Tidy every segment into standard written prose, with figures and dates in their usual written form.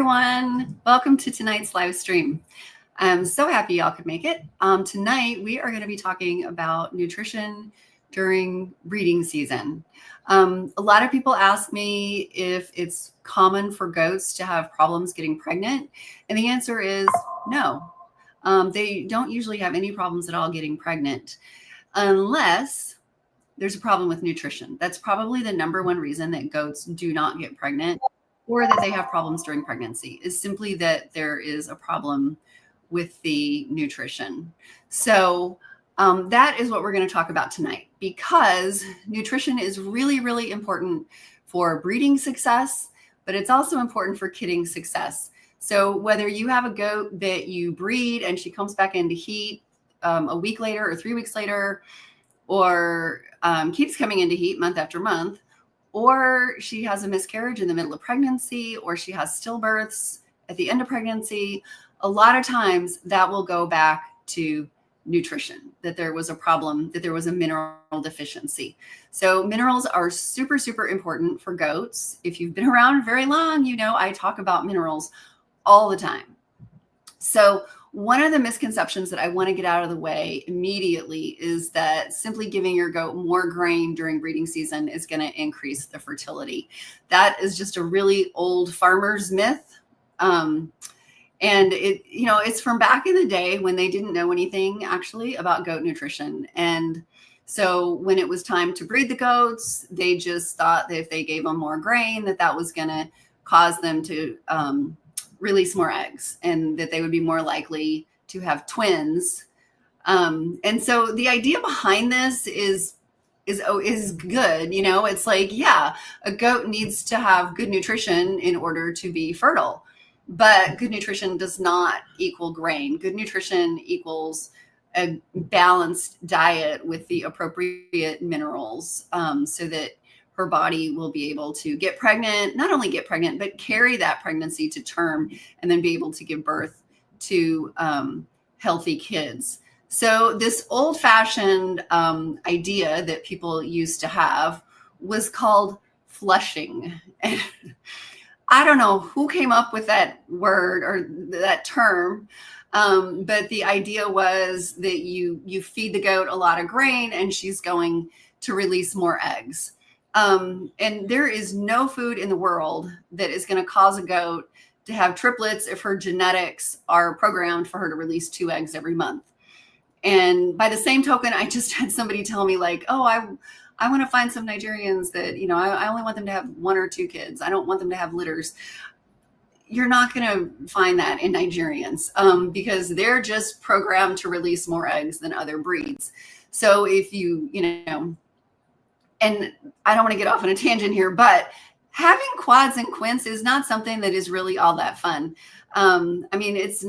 everyone. Welcome to tonight's live stream. I'm so happy y'all could make it. Tonight, we are going to be talking about nutrition during breeding season. A lot of people ask me if it's common for goats to have problems getting pregnant, and the answer is no. They don't usually have any problems at all getting pregnant unless there's a problem with nutrition. That's probably the number one reason that goats do not get pregnant or that they have problems during pregnancy, is simply that there is a problem with the nutrition. So that is what we're going to talk about tonight, because nutrition is really, really important for breeding success, but it's also important for kidding success. So whether you have a goat that you breed and she comes back into heat a week later or 3 weeks later, or keeps coming into heat month after month, or she has a miscarriage in the middle of pregnancy, or she has stillbirths at the end of pregnancy, a lot of times that will go back to nutrition, that there was a problem, that there was a mineral deficiency. So minerals are super, super important for goats. If you've been around very long, you know I talk about minerals all the time. So one of the misconceptions that I want to get out of the way immediately is that simply giving your goat more grain during breeding season is going to increase the fertility. That is just a really old farmer's myth. And it's from back in the day when they didn't know anything actually about goat nutrition. And so when it was time to breed the goats, they just thought that if they gave them more grain, that was going to cause them to release more eggs and that they would be more likely to have twins. And so the idea behind this is good. You know, it's like, yeah, a goat needs to have good nutrition in order to be fertile, but good nutrition does not equal grain. Good nutrition equals a balanced diet with the appropriate minerals, so that her body will be able to get pregnant, not only get pregnant, but carry that pregnancy to term and then be able to give birth to healthy kids. So this old-fashioned idea that people used to have was called flushing. And I don't know who came up with that word or that term, but the idea was that you feed the goat a lot of grain and she's going to release more eggs. And there is no food in the world that is going to cause a goat to have triplets if her genetics are programmed for her to release 2 eggs every month. And by the same token, I just had somebody tell me like, oh, I want to find some Nigerians that, you know, I only want them to have 1 or 2 kids. I don't want them to have litters. You're not going to find that in Nigerians because they're just programmed to release more eggs than other breeds. So if you know, and I don't want to get off on a tangent here, but having quads and quints is not something that is really all that fun. I mean, it's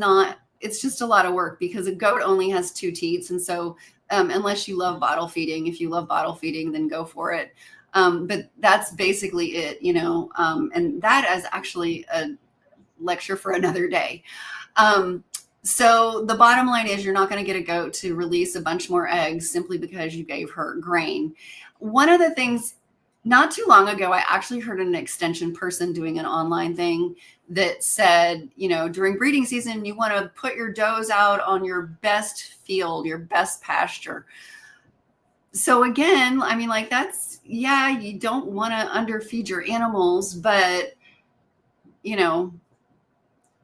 just a lot of work because a goat only has 2 teats. And so unless you love bottle feeding, if you love bottle feeding, then go for it. But that's basically it, you know, and that is actually a lecture for another day. So the bottom line is you're not going to get a goat to release a bunch more eggs simply because you gave her grain. One of the things, not too long ago, I actually heard an extension person doing an online thing that said, you know, during breeding season, you want to put your does out on your best field, your best pasture. So again, I mean, like that's, yeah, you don't want to underfeed your animals, but, you know,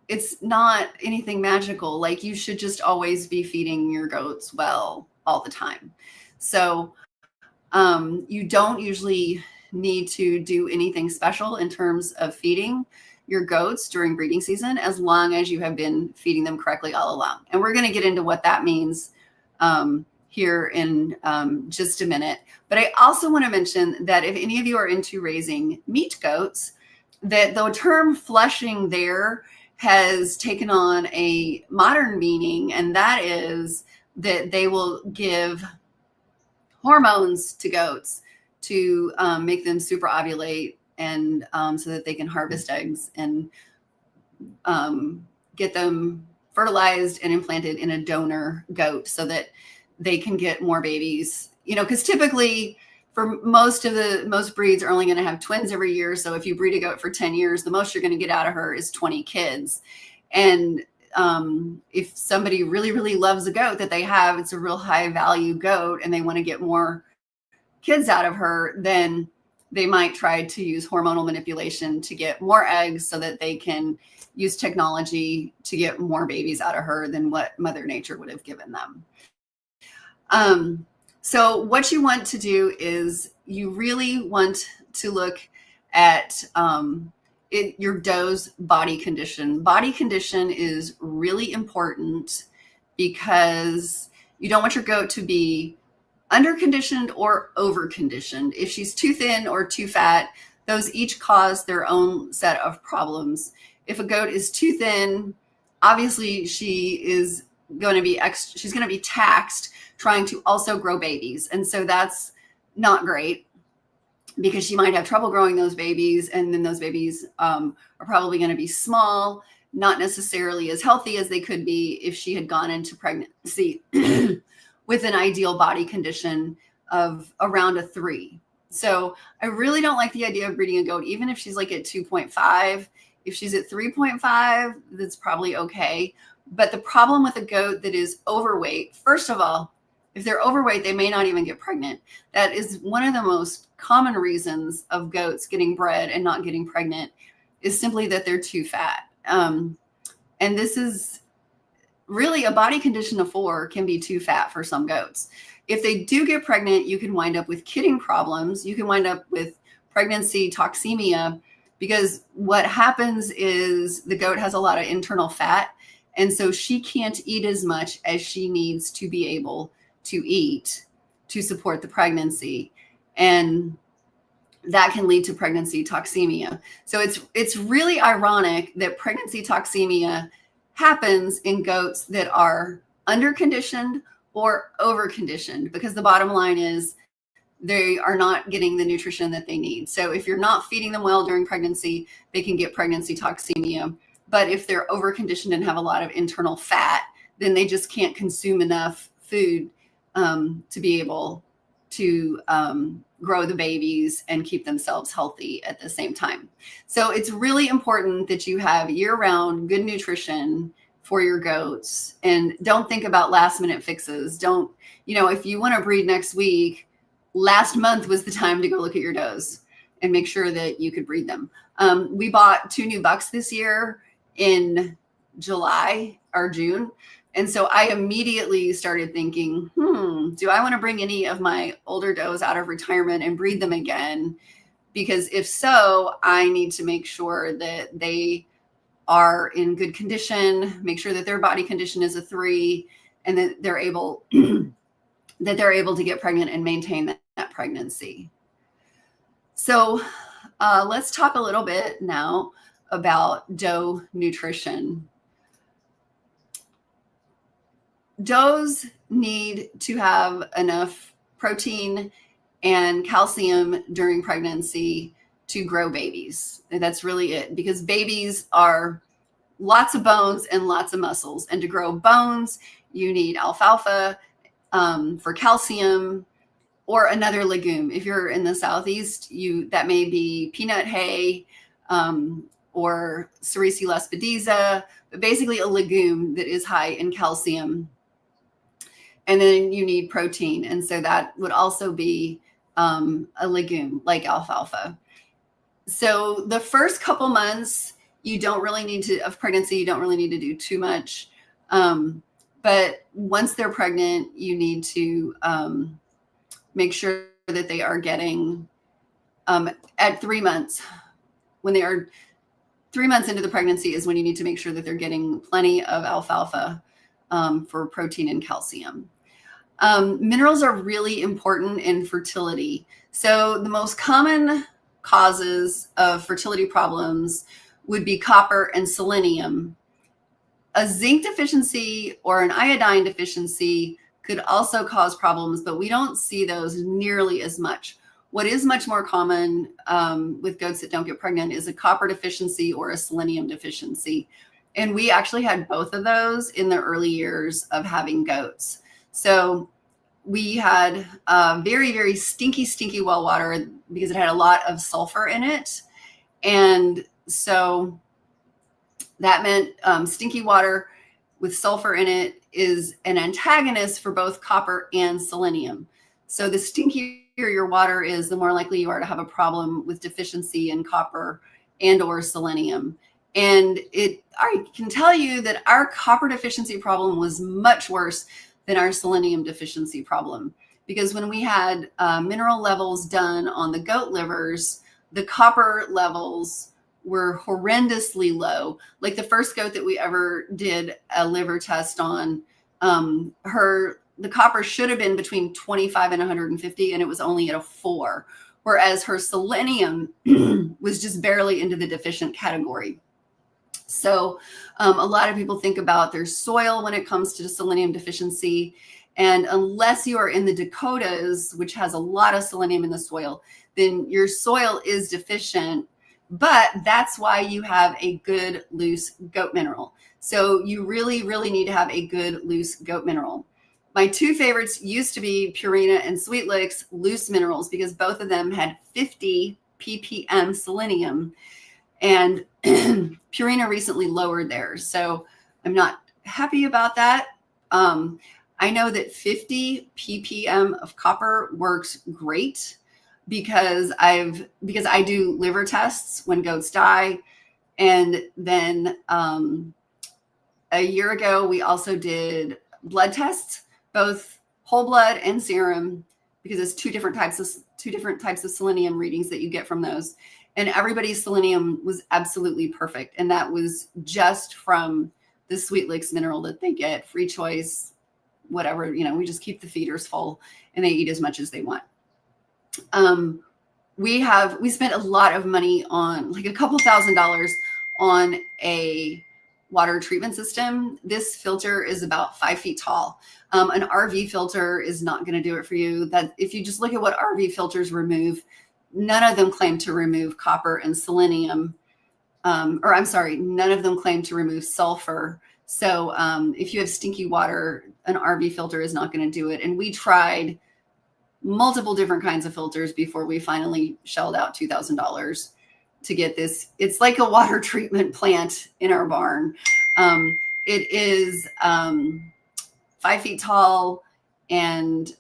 it's not anything magical. Like you should just always be feeding your goats well all the time. So you don't usually need to do anything special in terms of feeding your goats during breeding season, as long as you have been feeding them correctly all along. And we're going to get into what that means here in just a minute. But I also want to mention that if any of you are into raising meat goats, that the term flushing there has taken on a modern meaning, and that is that they will give hormones to goats to make them super ovulate and so that they can harvest eggs and get them fertilized and implanted in a donor goat so that they can get more babies. You know, because typically for most breeds are only going to have twins every year. So if you breed a goat for 10 years, the most you're going to get out of her is 20 kids. And if somebody really, really loves a goat that they have, it's a real high value goat, and they want to get more kids out of her, then they might try to use hormonal manipulation to get more eggs so that they can use technology to get more babies out of her than what Mother Nature would have given them. So what you want to do is you really want to look at your doe's body condition. Body condition is really important because you don't want your goat to be underconditioned or overconditioned. If she's too thin or too fat, those each cause their own set of problems. If a goat is too thin, obviously she's going to be taxed trying to also grow babies. And so that's not great, because she might have trouble growing those babies. And then those babies are probably going to be small, not necessarily as healthy as they could be if she had gone into pregnancy with an ideal body condition of around a 3. So I really don't like the idea of breeding a goat, even if she's like at 2.5. If she's at 3.5, that's probably okay. But the problem with a goat that is overweight, first of all, if they're overweight, they may not even get pregnant. That is one of the most common reasons of goats getting bred and not getting pregnant, is simply that they're too fat. And this is really a body condition of 4 can be too fat for some goats. If they do get pregnant, you can wind up with kidding problems. You can wind up with pregnancy toxemia, because what happens is the goat has a lot of internal fat. And so she can't eat as much as she needs to be able to eat to support the pregnancy. And that can lead to pregnancy toxemia. So it's really ironic that pregnancy toxemia happens in goats that are underconditioned or overconditioned, because the bottom line is they are not getting the nutrition that they need. So if you're not feeding them well during pregnancy, they can get pregnancy toxemia. But if they're overconditioned and have a lot of internal fat, then they just can't consume enough food to be able to grow the babies and keep themselves healthy at the same time. So it's really important that you have year-round good nutrition for your goats, and don't think about last minute fixes. Don't, if you want to breed next week, last month was the time to go look at your does and make sure that you could breed them. We bought 2 new bucks this year in July or June. And so I immediately started thinking, do I want to bring any of my older does out of retirement and breed them again? Because if so, I need to make sure that they are in good condition, make sure that their body condition is a 3, and that they're able to get pregnant and maintain that pregnancy. So let's talk a little bit now about doe nutrition. Does need to have enough protein and calcium during pregnancy to grow babies. And that's really it, because babies are lots of bones and lots of muscles. And to grow bones, you need alfalfa for calcium, or another legume. If you're in the Southeast, that may be peanut hay or Sericea lespedeza, but basically a legume that is high in calcium. And then you need protein. And so that would also be a legume like alfalfa. So the first couple months, of pregnancy, you don't really need to do too much. But once they're pregnant, you need to make sure that they are getting, at 3 months, when they are 3 months into the pregnancy is when you need to make sure that they're getting plenty of alfalfa for protein and calcium. Minerals are really important in fertility. So the most common causes of fertility problems would be copper and selenium. A zinc deficiency or an iodine deficiency could also cause problems, but we don't see those nearly as much. What is much more common with goats that don't get pregnant is a copper deficiency or a selenium deficiency. And we actually had both of those in the early years of having goats. So we had very, very stinky well water because it had a lot of sulfur in it. And so that meant stinky water with sulfur in it is an antagonist for both copper and selenium. So the stinkier your water is, the more likely you are to have a problem with deficiency in copper and or selenium. And I can tell you that our copper deficiency problem was much worse than our selenium deficiency problem, because when we had mineral levels done on the goat livers, the copper levels were horrendously low. Like the first goat that we ever did a liver test on, the copper should have been between 25 and 150, and it was only at a 4, whereas her selenium was just barely into the deficient category. So a lot of people think about their soil when it comes to selenium deficiency. And unless you are in the Dakotas, which has a lot of selenium in the soil, then your soil is deficient. But that's why you have a good loose goat mineral. So you really, really need to have a good loose goat mineral. My two favorites used to be Purina and Sweet Licks loose minerals, because both of them had 50 ppm selenium. And Purina recently lowered theirs, so I'm not happy about that. I know that 50 ppm of copper works great because I do liver tests when goats die. And then a year ago, we also did blood tests, both whole blood and serum, because it's two different types of selenium readings that you get from those. And everybody's selenium was absolutely perfect. And that was just from the Sweet Licks mineral that they get, free choice, whatever, we just keep the feeders full and they eat as much as they want. We spent a lot of money on, like a couple $1,000s on a water treatment system. This filter is about 5 feet tall. An RV filter is not going to do it for you. That if you just look at what RV filters remove, none of them claim to remove copper and selenium. None of them claim to remove sulfur. So if you have stinky water, an RV filter is not going to do it. And we tried multiple different kinds of filters before we finally shelled out $2,000 to get this. It's like a water treatment plant in our barn. It is 5 feet tall, and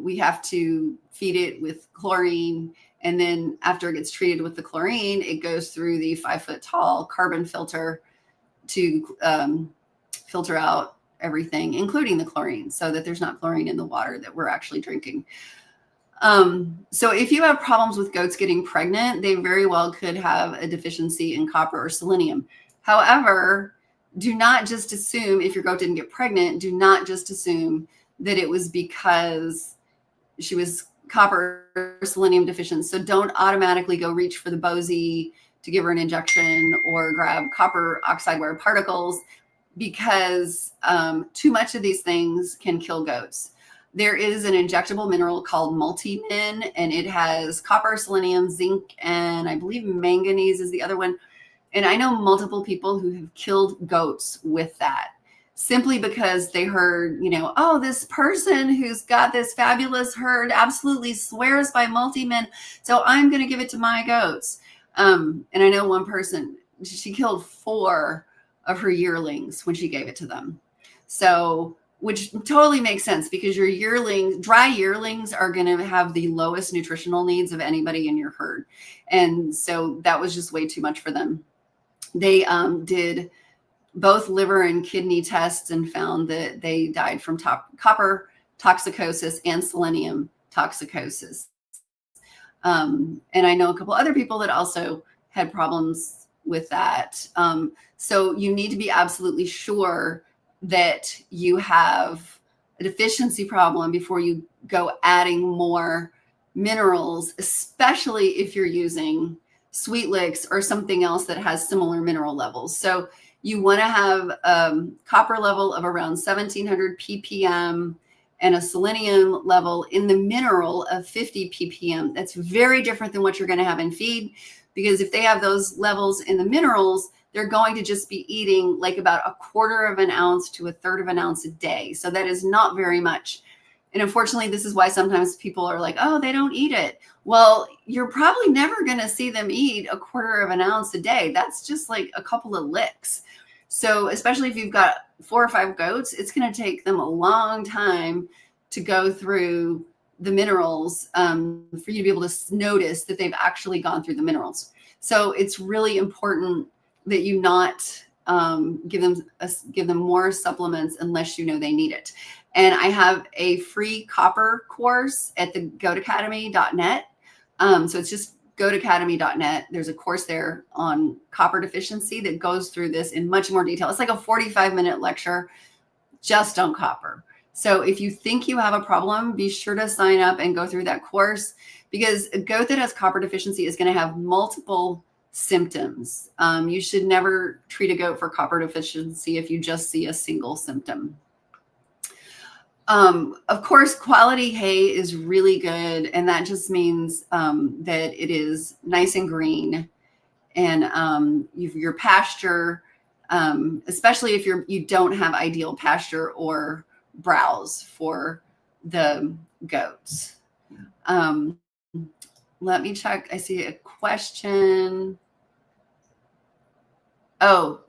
we have to feed it with chlorine. And then after it gets treated with the chlorine, it goes through the 5 foot tall carbon filter to filter out everything, including the chlorine, so that there's not chlorine in the water that we're actually drinking. So if you have problems with goats getting pregnant, they very well could have a deficiency in copper or selenium. However, do not just assume, if your goat didn't get pregnant, do not just assume that it was because she was copper or selenium deficient. So don't automatically go reach for the Bozy to give her an injection or grab copper oxide wire particles, because too much of these things can kill goats. There is an injectable mineral called Multi-Min, and it has copper, selenium, zinc, and I believe manganese is the other one. And I know multiple people who have killed goats with that, simply because they heard, oh, this person who's got this fabulous herd absolutely swears by Multi-Min, so I'm going to give it to my goats. And I know one person, she killed 4 of her yearlings when she gave it to them. So, which totally makes sense, because your dry yearlings are going to have the lowest nutritional needs of anybody in your herd. And so that was just way too much for them. They did both liver and kidney tests and found that they died from copper toxicosis and selenium toxicosis. And I know a couple other people that also had problems with that. So you need to be absolutely sure that you have a deficiency problem before you go adding more minerals, especially if you're using Sweet Licks or something else that has similar mineral levels. So you want to have a copper level of around 1700 ppm and a selenium level in the mineral of 50 ppm. That's very different than what you're going to have in feed, because if they have those levels in the minerals, they're going to just be eating like about 1/4 of an ounce to 1/3 of an ounce a day. So that is not very much. And unfortunately, this is why sometimes people are like, oh, they don't eat it. Well, you're probably never going to see them eat 1/4 of an ounce a day. That's just like a couple of licks. So especially if you've got 4 or 5 goats, it's going to take them a long time to go through the minerals for you to be able to notice that they've actually gone through the minerals. So it's really important that you not give them more supplements unless you know they need it. And I have a free copper course at the goatacademy.net. So it's just goatacademy.net. There's a course there on copper deficiency that goes through this in much more detail. It's like a 45-minute lecture just on copper. So if you think you have a problem, be sure to sign up and go through that course, because a goat that has copper deficiency is going to have multiple symptoms. You should never treat a goat for copper deficiency if you just see a single symptom. Of course, quality hay is really good, and that just means that it is nice and green, and your pasture, especially if you don't have ideal pasture or browse for the goats. Let me check. I see a question. Oh,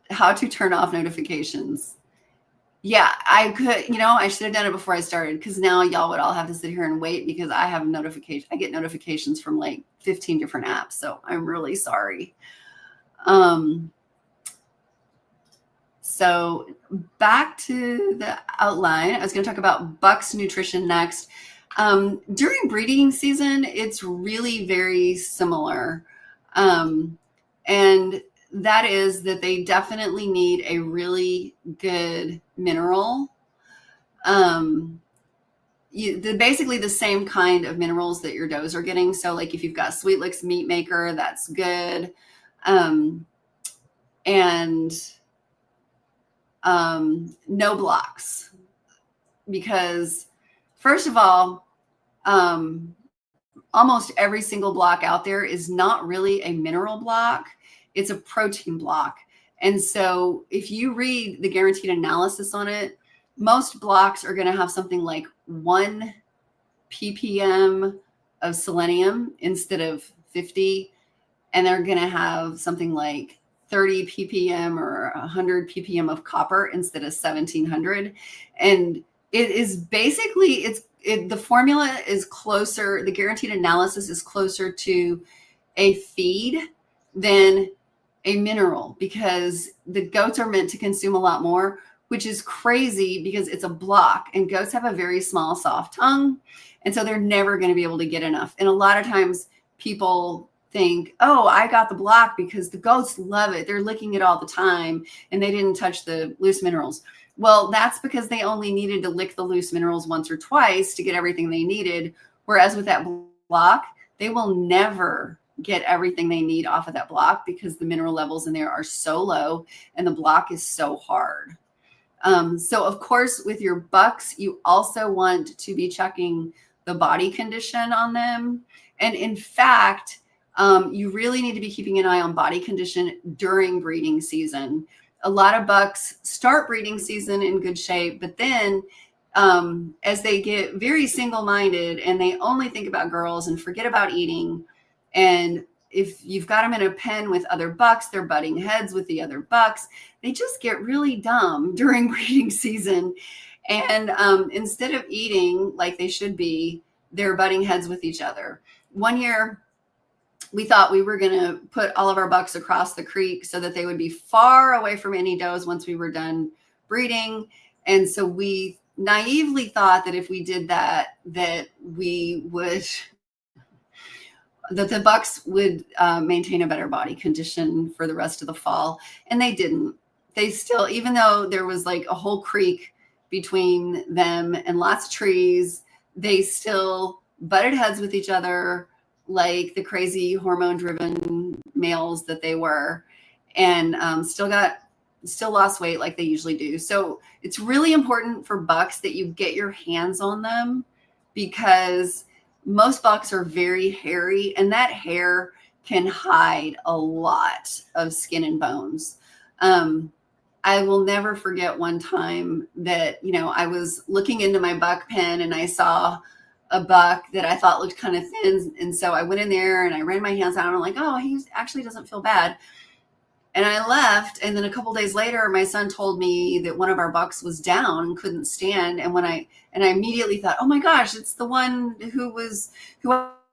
how to turn off notifications. Yeah, I could, I should have done it before I started, because now y'all would all have to sit here and wait, because I get notifications from like 15 different apps. So I'm really sorry. So back to the outline, I was going to talk about bucks nutrition next. During breeding season, it's really very similar. And that is that they definitely need a really good mineral. Basically the same kind of minerals that your does are getting. So like if you've got Sweet Licks Meat Maker, that's good. And no blocks, because first of all, almost every single block out there is not really a mineral block. It's a protein block. And so if you read the guaranteed analysis on it, most blocks are going to have something like 1 ppm of selenium instead of 50. And they're going to have something like 30 ppm or 100 ppm of copper instead of 1700. And it is basically, the formula is closer, the guaranteed analysis is closer to a feed than a mineral, because the goats are meant to consume a lot more, which is crazy because it's a block, and goats have a very small, soft tongue. And so they're never going to be able to get enough. And a lot of times people think, oh, I got the block because the goats love it. They're licking it all the time and they didn't touch the loose minerals. Well, that's because they only needed to lick the loose minerals once or twice to get everything they needed. Whereas with that block, they will never get everything they need off of that block, because the mineral levels in there are so low and the block is so hard. So of course, with your bucks, you also want to be checking the body condition on them. And in fact, you really need to be keeping an eye on body condition during breeding season. A lot of bucks start breeding season in good shape, but then as they get very single-minded and they only think about girls and forget about eating, and if you've got them in a pen with other bucks, they're butting heads with the other bucks. They just get really dumb during breeding season. And instead of eating like they should be, they're butting heads with each other. One year, we thought we were going to put all of our bucks across the creek so that they would be far away from any does once we were done breeding. And so we naively thought that if we did that, that the bucks would maintain a better body condition for the rest of the fall. And they didn't. They still, even though there was like a whole creek between them and lots of trees, they still butted heads with each other like the crazy hormone-driven males that they were, and still lost weight like they usually do. So it's really important for bucks that you get your hands on them, because most bucks are very hairy, and that hair can hide a lot of skin and bones. I will never forget one time that, I was looking into my buck pen and I saw a buck that I thought looked kind of thin. And so I went in there and I ran my hands out and I'm like, oh, he actually doesn't feel bad. And I left. And then a couple days later, my son told me that one of our bucks was down and couldn't stand. And I immediately thought, oh my gosh, it's the one who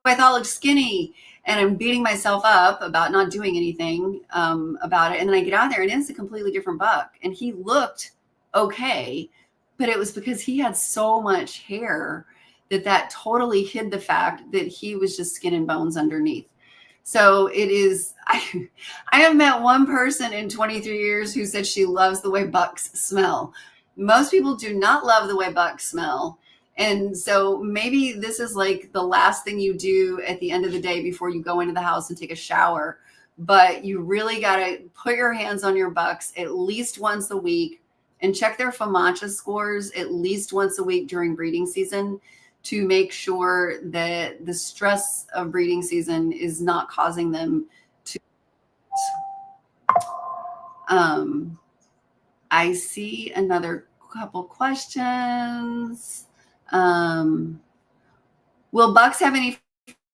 I thought looked skinny. And I'm beating myself up about not doing anything about it. And then I get out there and it's a completely different buck. And he looked okay, but it was because he had so much hair that totally hid the fact that he was just skin and bones underneath. So it is, I have met one person in 23 years who said she loves the way bucks smell. Most people do not love the way bucks smell. And so maybe this is like the last thing you do at the end of the day before you go into the house and take a shower. But you really got to put your hands on your bucks at least once a week and check their FOMACHA scores at least once a week during breeding season to make sure that the stress of breeding season is not causing them to. I see another couple questions. Will bucks have any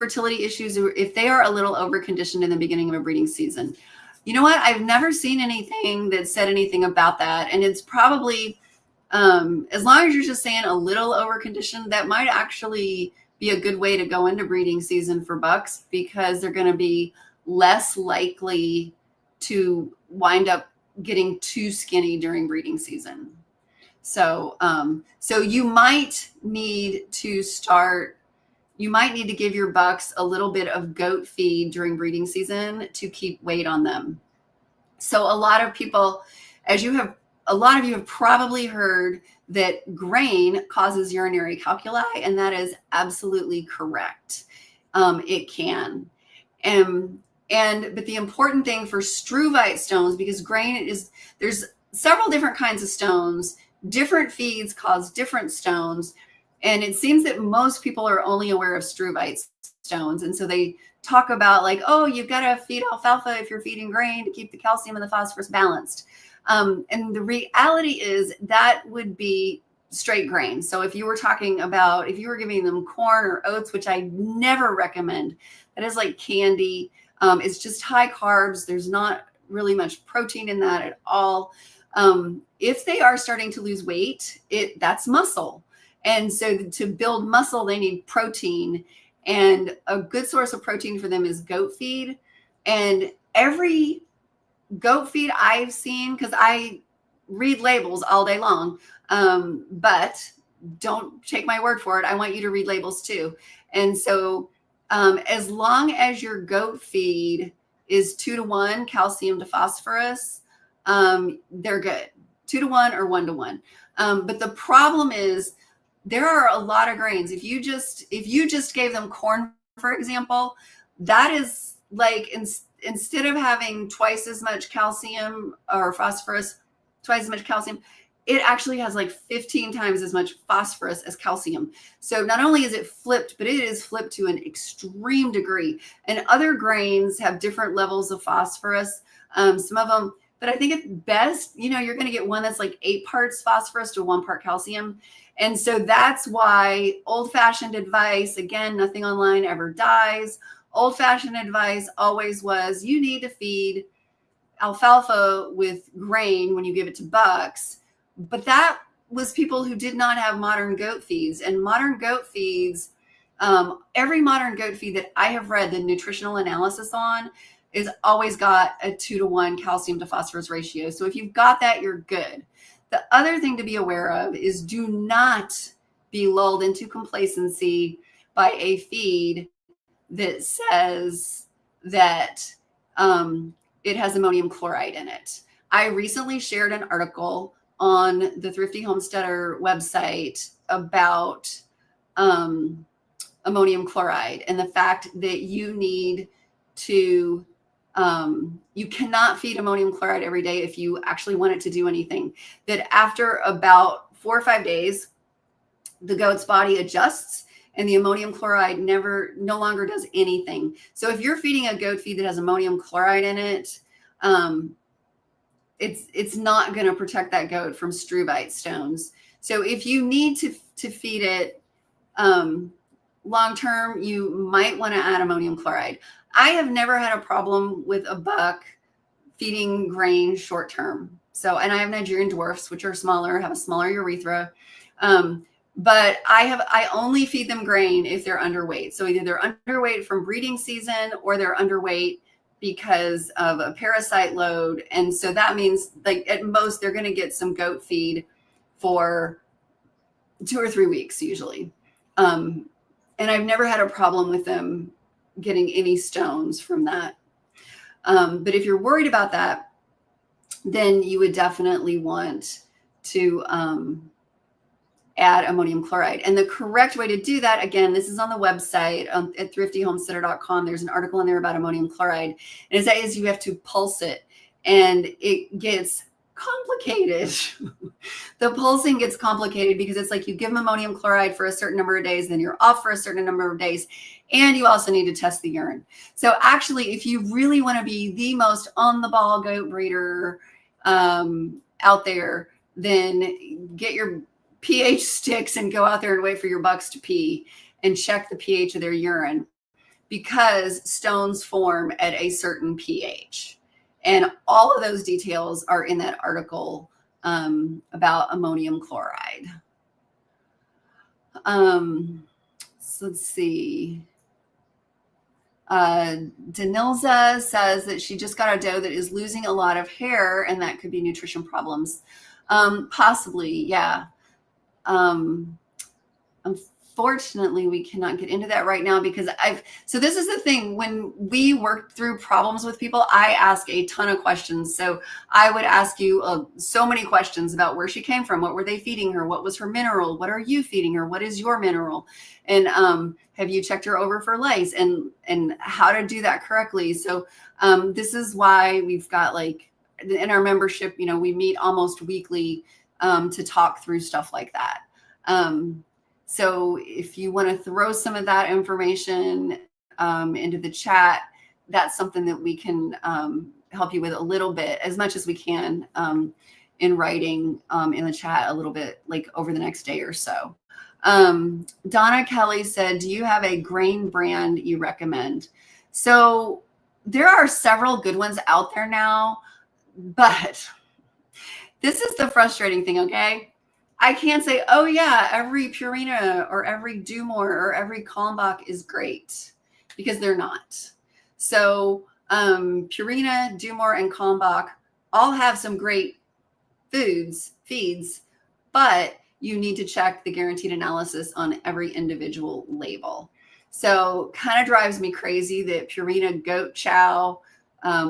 fertility issues if they are a little over-conditioned in the beginning of a breeding season? You know what? I've never seen anything that said anything about that. And it's probably, as long as you're just saying a little over-conditioned, that might actually be a good way to go into breeding season for bucks, because they're going to be less likely to wind up getting too skinny during breeding season. So, you might need to give your bucks a little bit of goat feed during breeding season to keep weight on them. So a lot of people, a lot of you have probably heard that grain causes urinary calculi, and that is absolutely correct. It can. But the important thing for struvite stones, because there's several different kinds of stones, different feeds cause different stones. And it seems that most people are only aware of struvite stones. And so they talk about like, oh, you've got to feed alfalfa if you're feeding grain to keep the calcium and the phosphorus balanced. And the reality is that would be straight grain. So if you were giving them corn or oats, which I never recommend, that is like candy. It's just high carbs. There's not really much protein in that at all. If they are starting to lose weight, that's muscle. And so to build muscle, they need protein. And a good source of protein for them is goat feed. And every goat feed I've seen, because I read labels all day long, but don't take my word for it. I want you to read labels too. And so as long as your goat feed is 2-to-1 calcium to phosphorus, they're good. 2-to-1 or 1-to-1. But the problem is there are a lot of grains. If you just gave them corn, for example, that is like instead of having twice as much calcium or phosphorus, twice as much calcium, it actually has like 15 times as much phosphorus as calcium. So not only is it flipped, but it is flipped to an extreme degree. And other grains have different levels of phosphorus. Some of them, but I think at best, you're going to get one that's like 8 parts phosphorus to 1 part calcium. And so that's why old-fashioned advice, again, nothing online ever dies. Old-fashioned advice always was you need to feed alfalfa with grain when you give it to bucks. But that was people who did not have modern goat feeds. And modern goat feeds, every modern goat feed that I have read the nutritional analysis on is always got a 2-to-1 calcium to phosphorus ratio. So if you've got that, you're good. The other thing to be aware of is do not be lulled into complacency by a feed that says that it has ammonium chloride in it. I recently shared an article on the Thrifty Homesteader website about ammonium chloride and the fact that you need to you cannot feed ammonium chloride every day if you actually want it to do anything. That after about 4 or 5 days, the goat's body adjusts and the ammonium chloride no longer does anything. So if you're feeding a goat feed that has ammonium chloride in it, it's not going to protect that goat from struvite stones. So if you need to feed it long term, you might want to add ammonium chloride. I have never had a problem with a buck feeding grain short term. So, and I have Nigerian dwarfs, which are smaller, have a smaller urethra. But I only feed them grain if they're underweight. So either they're underweight from breeding season or they're underweight because of a parasite load. And so that means like at most they're going to get some goat feed for 2 or 3 weeks usually. And I've never had a problem with them getting any stones from that. But if you're worried about that, then you would definitely want to add ammonium chloride. And the correct way to do that, again, this is on the website at thriftyhomesteader.com. There's an article in there about ammonium chloride. And it says you have to pulse it, and it gets complicated. The pulsing gets complicated because it's like you give them ammonium chloride for a certain number of days, then you're off for a certain number of days, and you also need to test the urine. So actually, if you really want to be the most on the ball goat breeder out there, then get your pH sticks and go out there and wait for your bucks to pee and check the pH of their urine, because stones form at a certain pH. And all of those details are in that article about ammonium chloride. So let's see. Danilza says that she just got a doe that is losing a lot of hair, and that could be nutrition problems. Possibly, yeah. Unfortunately, we cannot get into that right now because so this is the thing, when we work through problems with people, I ask a ton of questions. So I would ask you so many questions about where she came from, what were they feeding her, what was her mineral, what are you feeding her, what is your mineral, and have you checked her over for lice, and how to do that correctly. So this is why we've got, like, in our membership, we meet almost weekly to talk through stuff like that. So if you want to throw some of that information into the chat, that's something that we can help you with a little bit, as much as we can, in writing in the chat a little bit, like over the next day or so. Donna Kelly said, do you have a grain brand you recommend? So there are several good ones out there now, but this is the frustrating thing, okay? I can't say, oh yeah, every Purina or every Dumore or every Kalmbach is great, because they're not. So Purina, Dumore, and Kalmbach all have some great feeds, but you need to check the guaranteed analysis on every individual label. So kind of drives me crazy that Purina Goat Chow,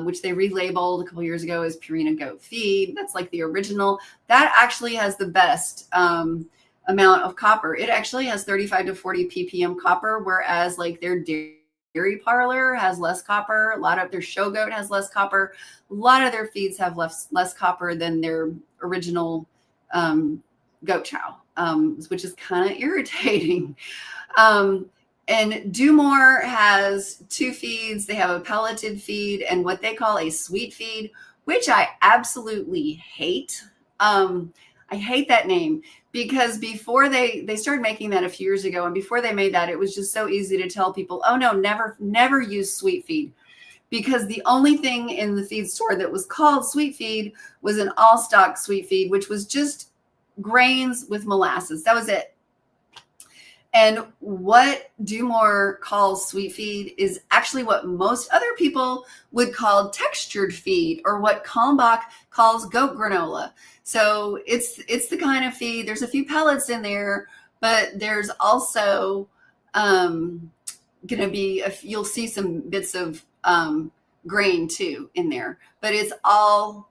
which they relabeled a couple years ago as Purina Goat Feed, that's like the original, that actually has the best amount of copper. It actually has 35 to 40 ppm copper, whereas like their dairy parlor has less copper. A lot of their show goat has less copper. A lot of their feeds have less copper than their original goat chow, which is kind of irritating. And Dumore has 2 feeds. They have a pelleted feed and what they call a sweet feed, which I absolutely hate. I hate that name, because before they started making that a few years ago, and before they made that, it was just so easy to tell people, oh no, never use sweet feed, because the only thing in the feed store that was called sweet feed was an all stock sweet feed, which was just grains with molasses. That was it. And what Dumore calls sweet feed is actually what most other people would call textured feed, or what Kalmbach calls goat granola. So it's the kind of feed, there's a few pellets in there, but there's also going to be, you'll see some bits of grain too in there, but it's all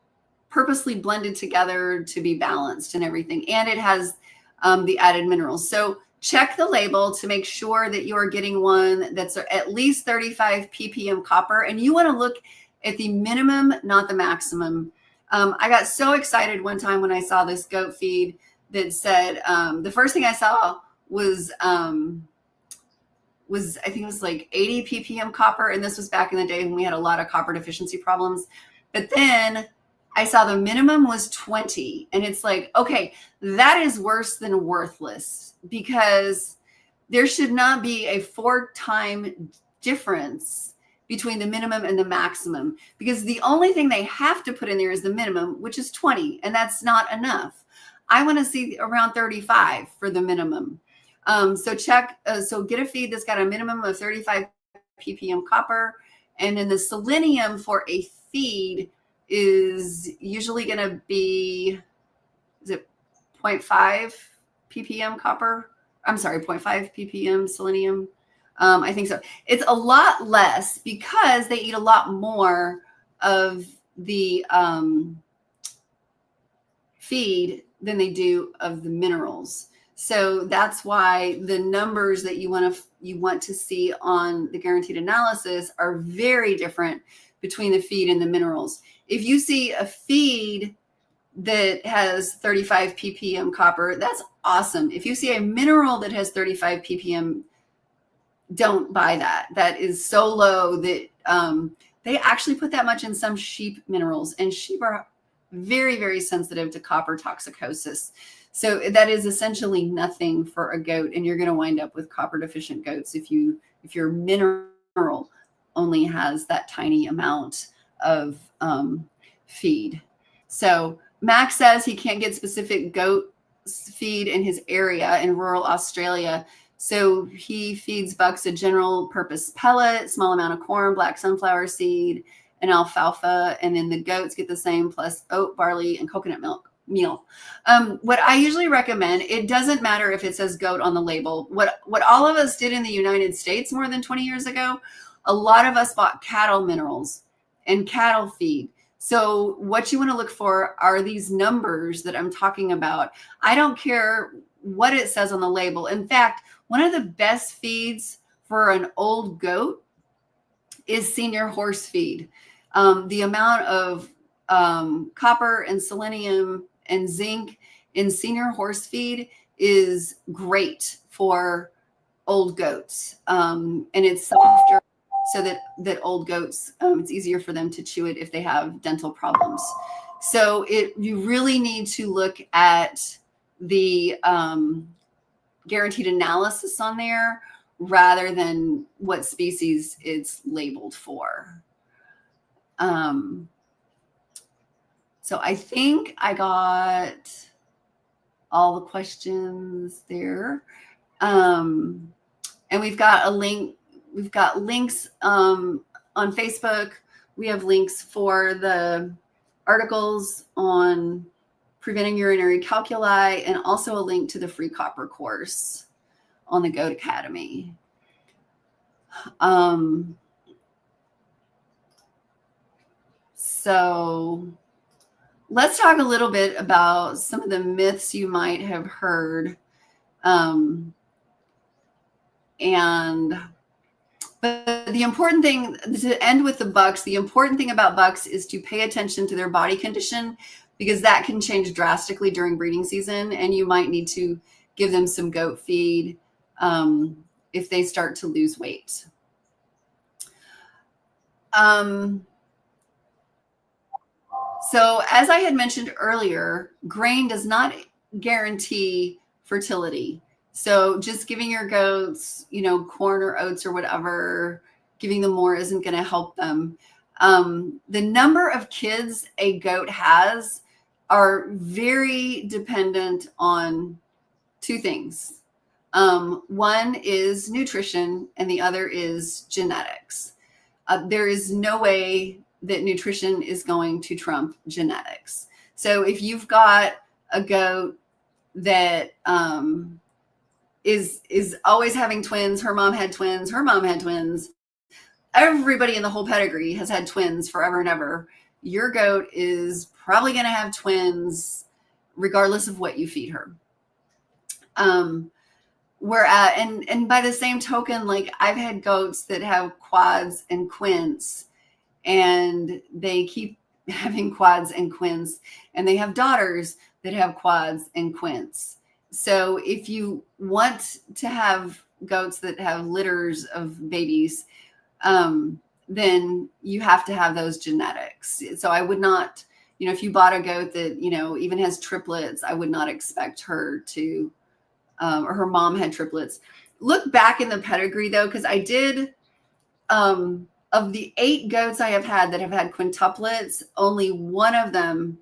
purposely blended together to be balanced and everything. And it has the added minerals. So check the label to make sure that you are getting one that's at least 35 ppm copper. And you want to look at the minimum, not the maximum. I got so excited one time when I saw this goat feed that said, the first thing I saw was I think it was like 80 ppm copper. And this was back in the day when we had a lot of copper deficiency problems. But then I saw the minimum was 20. And it's like, okay, that is worse than worthless, because there should not be a 4-time difference between the minimum and the maximum, because the only thing they have to put in there is the minimum, which is 20, and that's not enough. I want to see around 35 for the minimum. So get a feed that's got a minimum of 35 ppm copper, and then the selenium for a feed is usually going to be, is it 0.5 ppm copper? I'm sorry, 0.5 ppm selenium. I think so. It's a lot less because they eat a lot more of the feed than they do of the minerals. So that's why the numbers that you want to see on the guaranteed analysis are very different between the feed and the minerals. If you see a feed that has 35 ppm copper, that's awesome. If you see a mineral that has 35 ppm, don't buy that. That is so low that they actually put that much in some sheep minerals, and sheep are very, very sensitive to copper toxicosis. So that is essentially nothing for a goat, and you're going to wind up with copper deficient goats if your mineral only has that tiny amount of feed. So Max says he can't get specific goat feed in his area in rural Australia. So he feeds bucks a general purpose pellet, small amount of corn, black sunflower seed, and alfalfa. And then the goats get the same plus oat, barley, and coconut meal. What I usually recommend, it doesn't matter if it says goat on the label. What all of us did in the United States more than 20 years ago, a lot of us bought cattle minerals and cattle feed. So what you want to look for are these numbers that I'm talking about. I don't care what it says on the label. In fact, one of the best feeds for an old goat is senior horse feed. The amount of copper and selenium and zinc in senior horse feed is great for old goats. And it's softer, so that old goats, it's easier for them to chew it if they have dental problems. So you really need to look at the guaranteed analysis on there rather than what species it's labeled for. So I think I got all the questions there. And we've got a link. We've got links on Facebook. We have links for the articles on preventing urinary calculi, and also a link to the free copper course on the Goat Academy. So let's talk a little bit about some of the myths you might have heard. But the important thing, to end with the bucks, the important thing about bucks is to pay attention to their body condition, because that can change drastically during breeding season, and you might need to give them some goat feed if they start to lose weight. So as I had mentioned earlier, grain does not guarantee fertility. So just giving your goats, corn or oats or whatever, giving them more isn't going to help them. The number of kids a goat has are very dependent on two things. One is nutrition and the other is genetics. There is no way that nutrition is going to trump genetics. So if you've got a goat that is always having twins, her mom had twins, everybody in the whole pedigree has had twins forever and ever, your goat is probably going to have twins regardless of what you feed her. And by the same token, like I've had goats that have quads and quints, and they keep having quads and quints, and they have daughters that have quads and quints. So if you want to have goats that have litters of babies, then you have to have those genetics. So I would not if you bought a goat that, even has triplets, I would not expect her to, or her mom had triplets. Look back in the pedigree though, because I did, of the 8 goats I have had that have had quintuplets, only one of them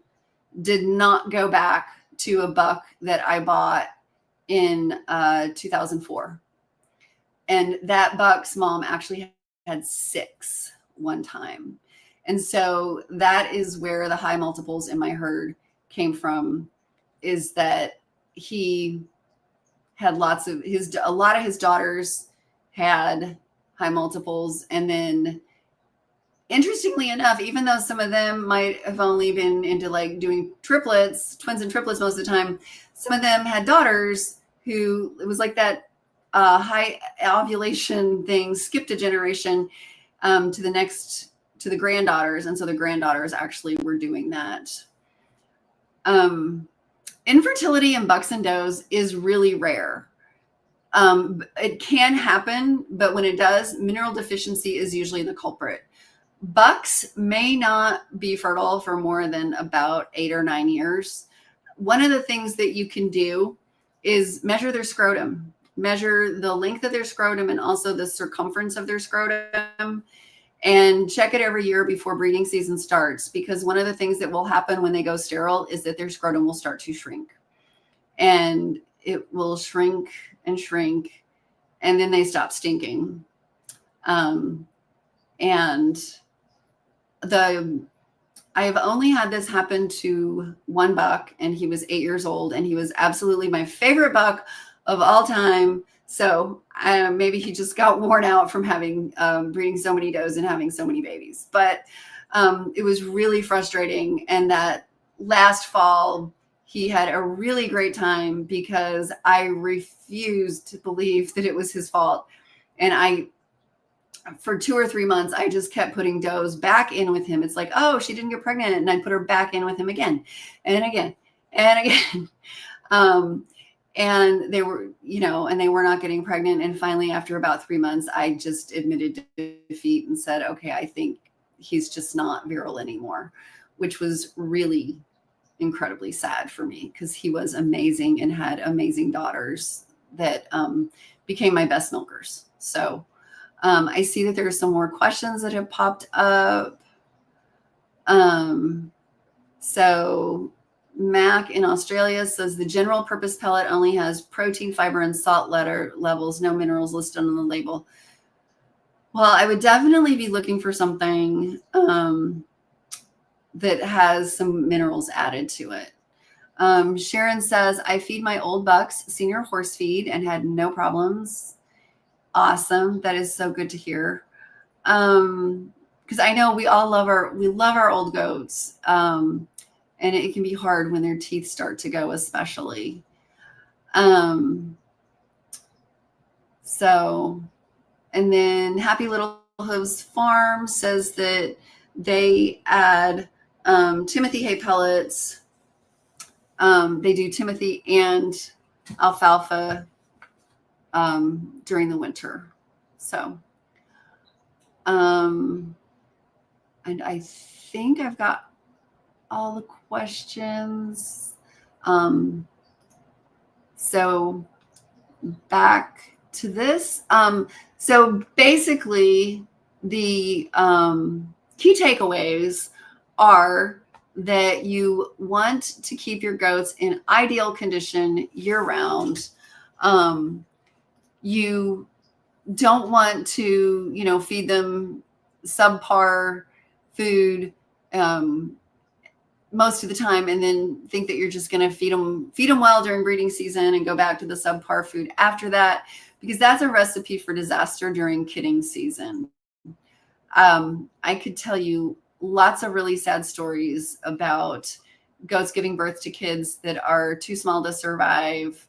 did not go back to a buck that I bought in 2004. And that buck's mom actually had 6 one time. And so that is where the high multiples in my herd came from, is that he had a lot of his daughters had high multiples. And then interestingly enough, even though some of them might have only been into like doing triplets, twins and triplets most of the time, some of them had daughters who, it was like that high ovulation thing, skipped a generation to the granddaughters. And so the granddaughters actually were doing that. Infertility in bucks and does is really rare. It can happen, but when it does, mineral deficiency is usually the culprit. Bucks may not be fertile for more than about 8 or 9 years. One of the things that you can do is measure their scrotum, measure the length of their scrotum and also the circumference of their scrotum, and check it every year before breeding season starts, because one of the things that will happen when they go sterile is that their scrotum will start to shrink, and it will shrink and shrink, and then they stop stinking. And I have only had this happen to one buck, and he was 8 years old, and he was absolutely my favorite buck of all time. So maybe he just got worn out from having breeding so many does and having so many babies. But it was really frustrating. And that last fall, he had a really great time because I refused to believe that it was his fault. And for 2 or 3 months, I just kept putting does back in with him. It's like, oh, she didn't get pregnant. And I put her back in with him again and again and again. And they were, and they were not getting pregnant. And finally, after about 3 months, I just admitted defeat and said, okay, I think he's just not virile anymore, which was really incredibly sad for me because he was amazing and had amazing daughters that became my best milkers. So I see that there are some more questions that have popped up. So Mac in Australia says the general purpose pellet only has protein, fiber, and salt levels, no minerals listed on the label. Well, I would definitely be looking for something that has some minerals added to it. Sharon says, I feed my old bucks senior horse feed and had no problems. Awesome. That is so good to hear. Because I know we all love our old goats. And it can be hard when their teeth start to go, especially. So, and then Happy Little Hooves Farm says that they add Timothy hay pellets. They do Timothy and alfalfa during the winter. So, and I think I've got all the questions. So back to this. So basically the key takeaways are that you want to keep your goats in ideal condition year round. You don't want to, feed them subpar food most of the time and then think that you're just going to feed them well during breeding season and go back to the subpar food after that, because that's a recipe for disaster during kidding season. I could tell you lots of really sad stories about goats giving birth to kids that are too small to survive,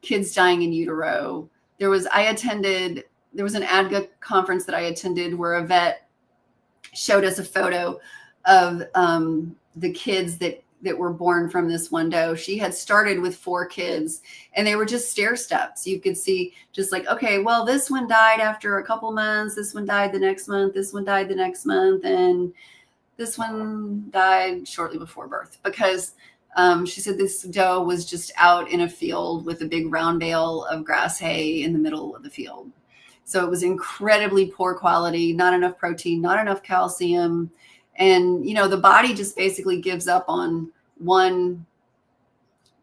kids dying in utero. There was an ADGA conference that I attended where a vet showed us a photo of the kids that were born from this one doe. She had started with 4 kids and they were just stair steps. You could see just like, okay, well, this one died after a couple months. This one died the next month. This one died the next month. And this one died shortly before birth because she said this doe was just out in a field with a big round bale of grass hay in the middle of the field. So it was incredibly poor quality, not enough protein, not enough calcium. And, the body just basically gives up on one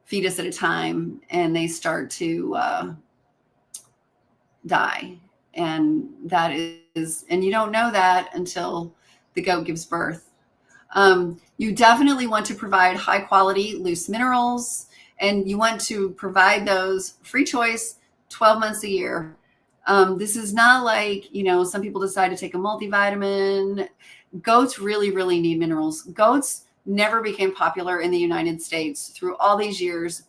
fetus at a time, and they start to die. And that is, and you don't know that until the goat gives birth. You definitely want to provide high quality loose minerals, and you want to provide those free choice 12 months a year. This is not like, some people decide to take a multivitamin. Goats really, really need minerals. Goats never became popular in the United States through all these years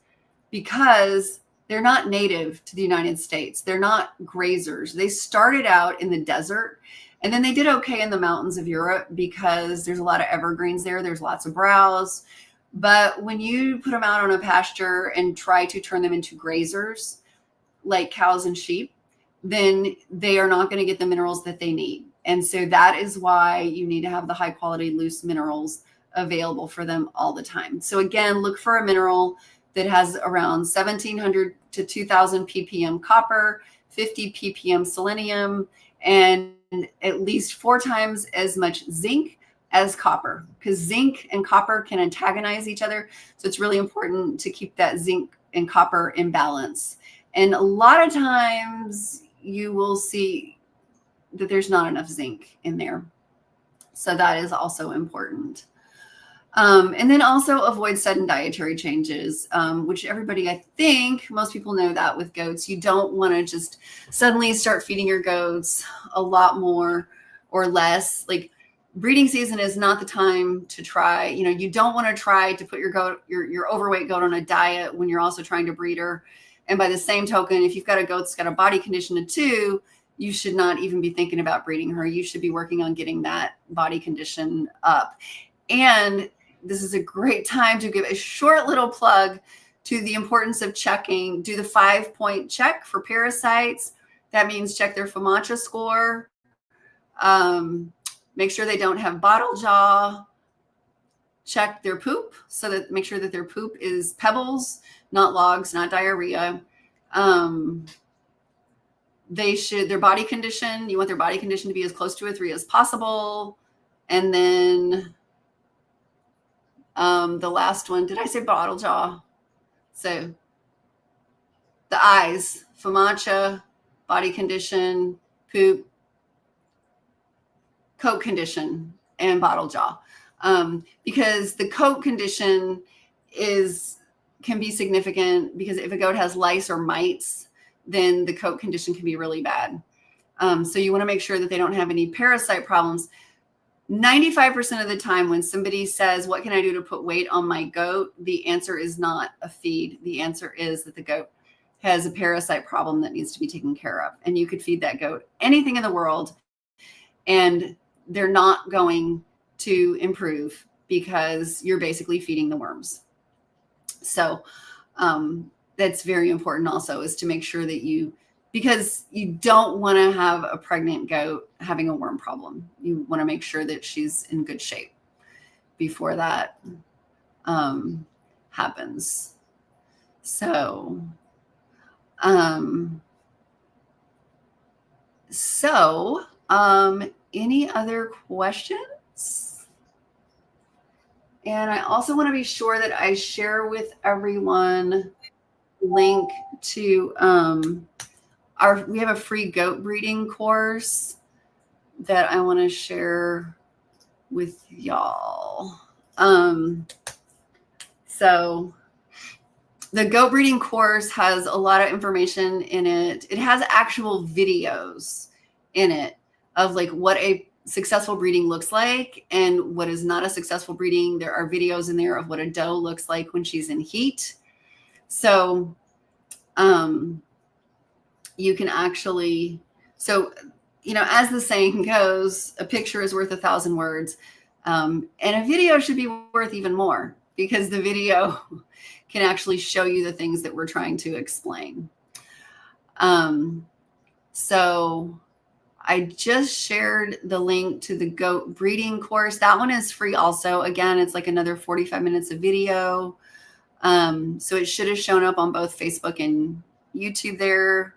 because they're not native to the United States. They're not grazers. They started out in the desert, and then they did okay in the mountains of Europe because there's a lot of evergreens there. There's lots of browse. But when you put them out on a pasture and try to turn them into grazers, like cows and sheep, then they are not going to get the minerals that they need. And so that is why you need to have the high quality loose minerals available for them all the time. So again, look for a mineral that has around 1,700 to 2,000 ppm copper, 50 ppm selenium, and at least 4 times as much zinc as copper, because zinc and copper can antagonize each other. So it's really important to keep that zinc and copper in balance. And a lot of times you will see that there's not enough zinc in there. So that is also important. And then also avoid sudden dietary changes, which everybody, I think most people know that with goats. You don't want to just suddenly start feeding your goats a lot more or less. Like, breeding season is not the time to try. You don't want to try to put your goat, your overweight goat on a diet when you're also trying to breed her. And by the same token, if you've got a goat that's got a body condition of 2, you should not even be thinking about breeding her. You should be working on getting that body condition up. And this is a great time to give a short little plug to the importance of checking. Do the 5-point check for parasites. That means check their FAMACHA score. Make sure they don't have bottle jaw. Check their poop, so that make sure that their poop is pebbles, not logs, not diarrhea. Their body condition, you want their body condition to be as close to a 3 as possible. And then the last one, did I say bottle jaw? So the eyes, FAMACHA, body condition, poop, coat condition, and bottle jaw. Because the coat condition can be significant, because if a goat has lice or mites, then the coat condition can be really bad. So you want to make sure that they don't have any parasite problems. 95% of the time when somebody says, what can I do to put weight on my goat? The answer is not a feed. The answer is that the goat has a parasite problem that needs to be taken care of. And you could feed that goat anything in the world, and they're not going to improve because you're basically feeding the worms. So that's very important also, is to make sure that because you don't want to have a pregnant goat having a worm problem. You want to make sure that she's in good shape before that happens. So, any other questions? And I also want to be sure that I share with everyone link to we have a free goat breeding course that I want to share with y'all. So the goat breeding course has a lot of information in it. It has actual videos in it of like what a successful breeding looks like and what is not a successful breeding. There are videos in there of what a doe looks like when she's in heat. So you can actually, as the saying goes, a picture is worth 1,000 words. And a video should be worth even more, because the video can actually show you the things that we're trying to explain. So I just shared the link to the goat breeding course. That one is free also. Again, it's like another 45 minutes of video. So it should have shown up on both Facebook and YouTube there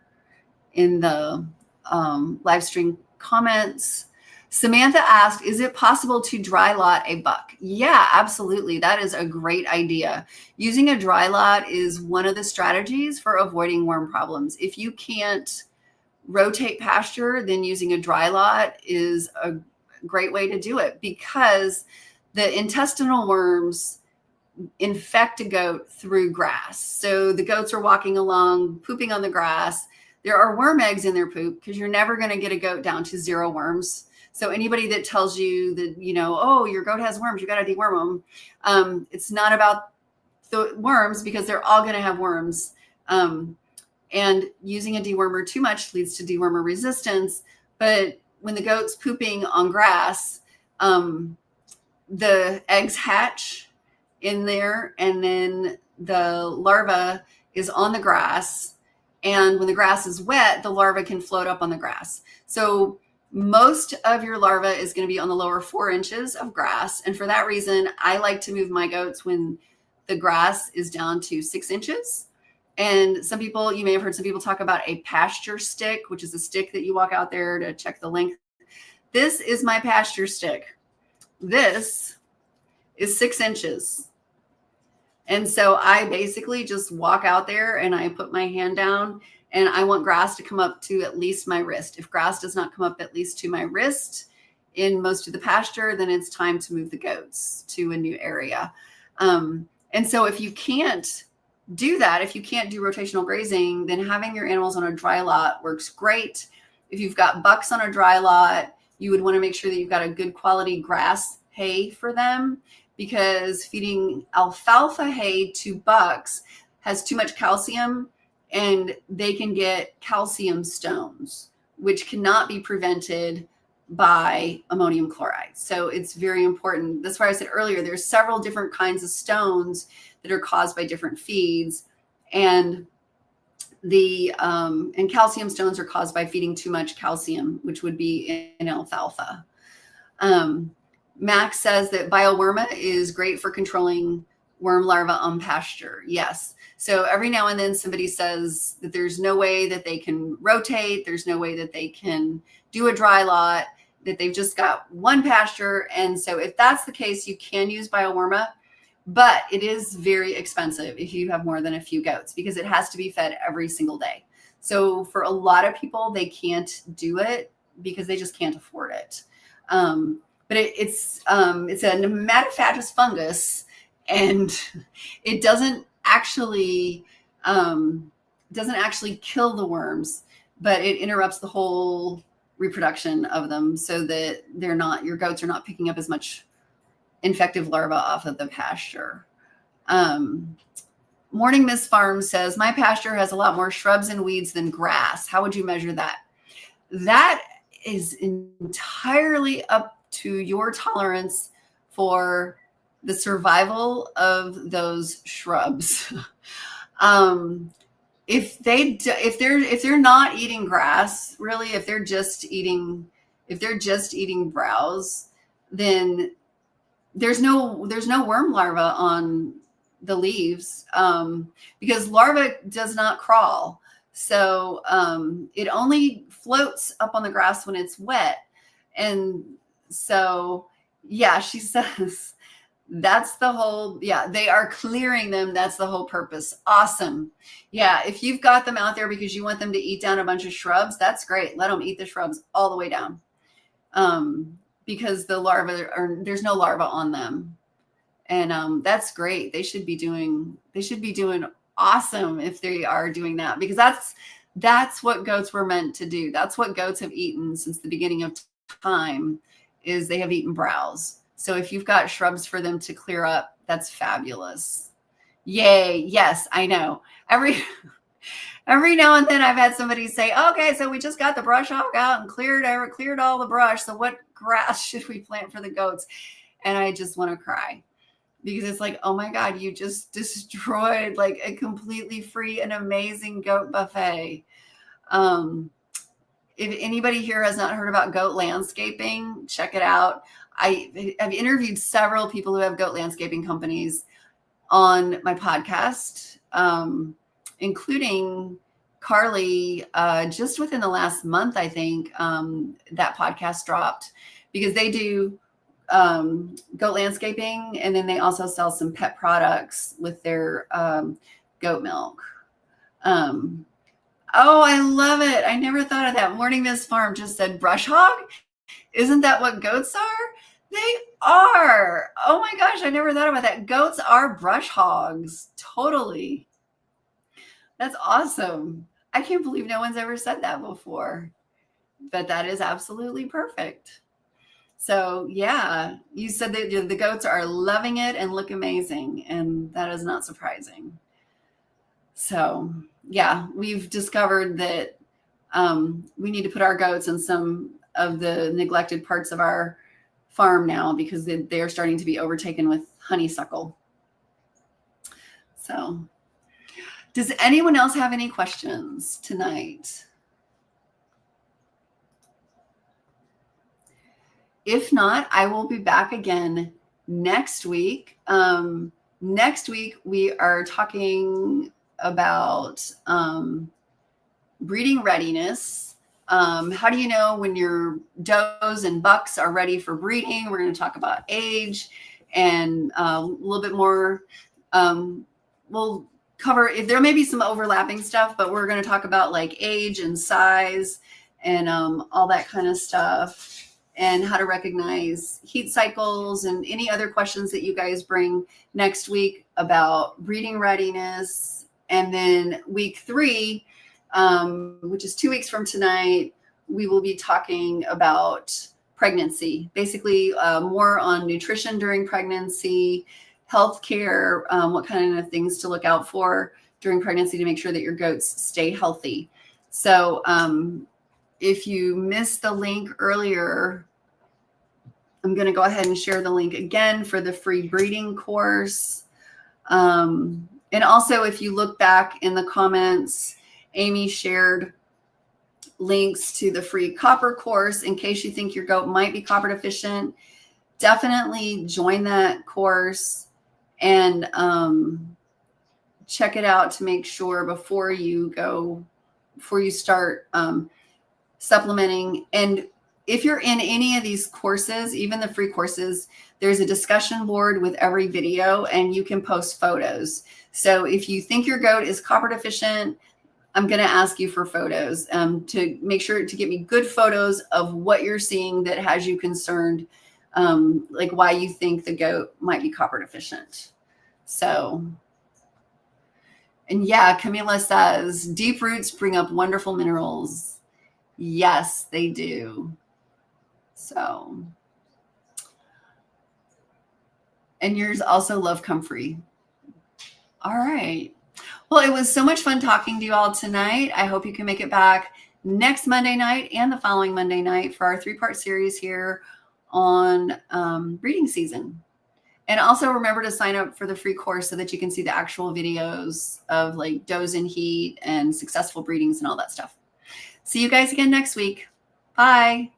in the live stream comments. Samantha asked, is it possible to dry lot a buck? Yeah, absolutely. That is a great idea. Using a dry lot is one of the strategies for avoiding worm problems. If you can't rotate pasture, then using a dry lot is a great way to do it, because the intestinal worms infect a goat through grass. So the goats are walking along, pooping on the grass. There are worm eggs in their poop, because you're never going to get a goat down to 0 worms. So anybody that tells you that, oh, your goat has worms, you got to deworm them. It's not about the worms, because they're all going to have worms. And using a dewormer too much leads to dewormer resistance. But when the goat's pooping on grass, the eggs hatch in there, and then the larva is on the grass. And when the grass is wet, the larva can float up on the grass. So most of your larva is going to be on the lower 4 inches of grass. And for that reason, I like to move my goats when the grass is down to 6 inches. And some people, you may have heard some people talk about a pasture stick, which is a stick that you walk out there to check the length. This is my pasture stick. This is 6 inches. And so I basically just walk out there and I put my hand down, and I want grass to come up to at least my wrist. If grass does not come up at least to my wrist in most of the pasture, then it's time to move the goats to a new area. And so if you can't do that, if you can't do rotational grazing, then having your animals on a dry lot works great. If you've got bucks on a dry lot, you would want to make sure that you've got a good quality grass hay for them, because feeding alfalfa hay to bucks has too much calcium, and they can get calcium stones, which cannot be prevented by ammonium chloride. So it's very important. That's why I said earlier, there's several different kinds of stones that are caused by different feeds. And and calcium stones are caused by feeding too much calcium, which would be in alfalfa. Max says that bioworma is great for controlling worm larvae on pasture. Yes. So every now and then somebody says that there's no way that they can rotate. There's no way that they can do a dry lot, that they've just got one pasture. And so if that's the case, you can use bioworma, but it is very expensive if you have more than a few goats, because it has to be fed every single day. So for a lot of people, they can't do it because they just can't afford it. But it's a nematophagous fungus, and it doesn't actually kill the worms, but it interrupts the whole reproduction of them, so that your goats are not picking up as much infective larvae off of the pasture. Morning Miss Farm says, my pasture has a lot more shrubs and weeds than grass. How would you measure that? That is entirely up to your tolerance for the survival of those shrubs. If they're not eating grass, really, if they're just eating browse, then there's no worm larva on the leaves, because larva does not crawl. So it only floats up on the grass when it's wet. And so, yeah, she says that's the whole, they are clearing them. That's the whole purpose. Awesome. Yeah. If you've got them out there because you want them to eat down a bunch of shrubs, that's great. Let them eat the shrubs all the way down. Because there's no larva on them. And that's great. They should be doing awesome if they are doing that, because that's what goats were meant to do. That's what goats have eaten since the beginning of time, is they have eaten browse. So if you've got shrubs for them to clear up, that's fabulous. Yay. Yes, I know. Every now and then I've had somebody say, okay, so we just got the brush hog out and cleared all the brush. So what grass should we plant for the goats? And I just want to cry, because it's like, oh my God, you just destroyed like a completely free and amazing goat buffet. if anybody here has not heard about goat landscaping, check it out. I have interviewed several people who have goat landscaping companies on my podcast, including Carly. Just within the last month, I think that podcast dropped, because they do goat landscaping, and then they also sell some pet products with their goat milk. Oh, I love it. I never thought of that. Morning Mist Farm just said brush hog. Isn't that what goats are? They are. Oh my gosh, I never thought about that. Goats are brush hogs. Totally. That's awesome. I can't believe no one's ever said that before. But that is absolutely perfect. So yeah, you said that the goats are loving it and look amazing, and that is not surprising. So yeah, we've discovered that we need to put our goats in some of the neglected parts of our farm now, because they are starting to be overtaken with honeysuckle. So does anyone else have any questions tonight? If not, I will be back again next week. Next week, we are talking about breeding readiness. How do you know when your does and bucks are ready for breeding? We're going to talk about age and a little bit more. We'll cover, if there may be some overlapping stuff, but we're going to talk about like age and size and all that kind of stuff, and how to recognize heat cycles, and any other questions that you guys bring next week about breeding readiness. And then week 3, which is 2 weeks from tonight, we will be talking about pregnancy, basically more on nutrition during pregnancy, healthcare, what kind of things to look out for during pregnancy to make sure that your goats stay healthy. So if you missed the link earlier, I'm going to go ahead and share the link again for the free breeding course. And also, if you look back in the comments, Amy shared links to the free copper course in case you think your goat might be copper deficient. Definitely join that course and check it out to make sure before you start supplementing. And if you're in any of these courses, even the free courses, there's a discussion board with every video, and you can post photos. So if you think your goat is copper deficient, I'm going to ask you for photos to make sure to get me good photos of what you're seeing that has you concerned, like why you think the goat might be copper deficient. So, and yeah, Camila says, deep roots bring up wonderful minerals. Yes, they do. So, and yours also love comfrey. All right. Well, it was so much fun talking to you all tonight. I hope you can make it back next Monday night and the following Monday night for our 3-part series here on breeding season. And also remember to sign up for the free course so that you can see the actual videos of like does in heat and successful breedings and all that stuff. See you guys again next week. Bye.